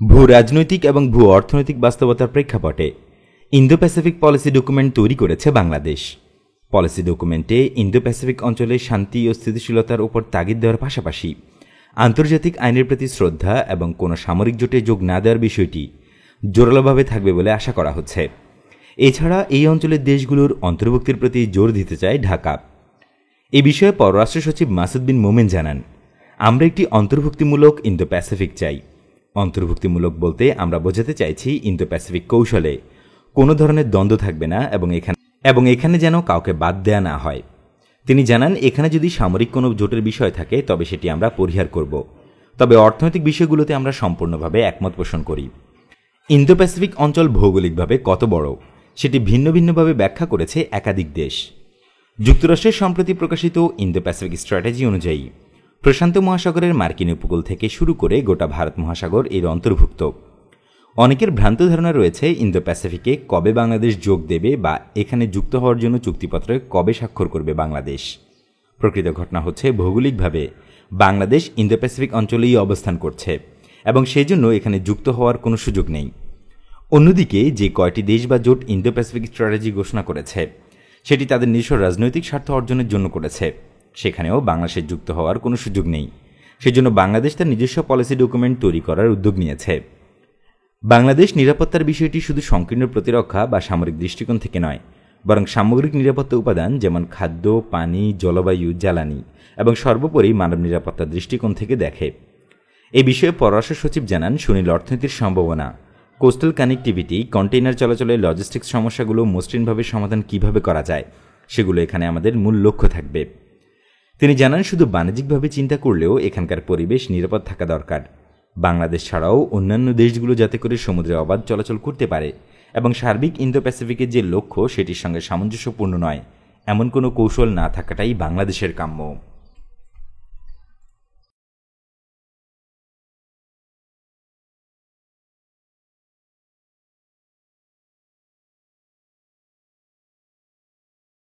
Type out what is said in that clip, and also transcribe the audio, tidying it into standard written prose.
ভূ রাজনৈতিক এবং ভূ অর্থনৈতিক বাস্তবতার প্রেক্ষাপটে ইন্দো প্যাসিফিক পলিসি ডকুমেন্ট তৈরি করেছে বাংলাদেশ। পলিসি ডকুমেন্টে ইন্দো প্যাসিফিক অঞ্চলে শান্তি ও স্থিতিশীলতার উপর তাগিদ দেওয়ার পাশাপাশি আন্তর্জাতিক আইনের প্রতি শ্রদ্ধা এবং কোনো সামরিক জোটে যোগ না দেওয়ার বিষয়টি জোরালোভাবে থাকবে বলে আশা করা হচ্ছে। এছাড়া এই অঞ্চলের দেশগুলোর অন্তর্ভুক্তির প্রতি জোর দিতে চায় ঢাকা। এ বিষয়ে পররাষ্ট্র সচিব মাসুদ বিন মোমেন জানান, আমরা একটি অন্তর্ভুক্তিমূলক ইন্দো প্যাসিফিক চাই। অন্তর্ভুক্তিমূলক বলতে আমরা বোঝাতে চাইছি ইন্দো প্যাসিফিক কৌশলে কোনো ধরনের দ্বন্দ্ব থাকবে না এবং এখানে যেন কাউকে বাদ দেয়া না হয়। তিনি জানান, এখানে যদি সামরিক কোনো জোটের বিষয় থাকে তবে সেটি আমরা পরিহার করব, তবে অর্থনৈতিক বিষয়গুলোতে আমরা সম্পূর্ণভাবে একমত পোষণ করি। ইন্দো প্যাসিফিক অঞ্চল ভৌগোলিকভাবে কত বড় সেটি ভিন্ন ভিন্নভাবে ব্যাখ্যা করেছে একাধিক দেশ। যুক্তরাষ্ট্রের সম্প্রতি প্রকাশিত ইন্দো প্যাসিফিক স্ট্র্যাটেজি অনুযায়ী প্রশান্ত মহাসাগরের মার্কিন উপকূল থেকে শুরু করে গোটা ভারত মহাসাগর এর অন্তর্ভুক্ত। অনেকের ভ্রান্ত ধারণা রয়েছে ইন্দো প্যাসিফিকে কবে বাংলাদেশ যোগ দেবে বা এখানে যুক্ত হওয়ার জন্য চুক্তিপত্রে কবে স্বাক্ষর করবে বাংলাদেশ। প্রকৃত ঘটনা হচ্ছে, ভৌগোলিকভাবে বাংলাদেশ ইন্দো প্যাসিফিক অঞ্চলেই অবস্থান করছে এবং সেজন্য এখানে যুক্ত হওয়ার কোনো সুযোগ নেই। অন্যদিকে যে কয়টি দেশ বা জোট ইন্দো প্যাসিফিক স্ট্র্যাটেজি ঘোষণা করেছে সেটি তাদের নিজস্ব রাজনৈতিক স্বার্থ অর্জনের জন্য করেছে, সেখানেও বাংলাদেশের যুক্ত হওয়ার কোনো সুযোগ নেই। সেজন্য বাংলাদেশ তার নিজস্ব পলিসি ডকুমেন্ট তৈরি করার উদ্যোগ নিয়েছে। বাংলাদেশ নিরাপত্তার বিষয়টি শুধু সংকীর্ণ প্রতিরক্ষা বা সামরিক দৃষ্টিকোণ থেকে নয়, বরং সামগ্রিক নিরাপত্তা উপাদান যেমন খাদ্য, পানি, জলবায়ু, জ্বালানি এবং সর্বোপরি মানব নিরাপত্তার দৃষ্টিকোণ থেকে দেখে। এ বিষয়ে পররাষ্ট্র সচিব জানান, সুনীল অর্থনীতির সম্ভাবনা, কোস্টাল কানেক্টিভিটি, কন্টেইনার চলাচলের লজিস্টিক্স সমস্যাগুলো মসৃণভাবে সমাধান কিভাবে করা যায় সেগুলো এখানে আমাদের মূল লক্ষ্য থাকবে। তিনি জানান, শুধু বাণিজ্যিকভাবে চিন্তা করলেও এখানকার পরিবেশ নিরাপদ থাকা দরকার। বাংলাদেশ ছাড়াও অন্যান্য দেশগুলো যাতে করে সমুদ্রে অবাধ চলাচল করতে পারে এবং সার্বিক ইন্দো প্যাসিফিকের যে লক্ষ্য সেটির সঙ্গে সামঞ্জস্যপূর্ণ নয় এমন কোনো কৌশল না থাকাটাই বাংলাদেশের কাম্য।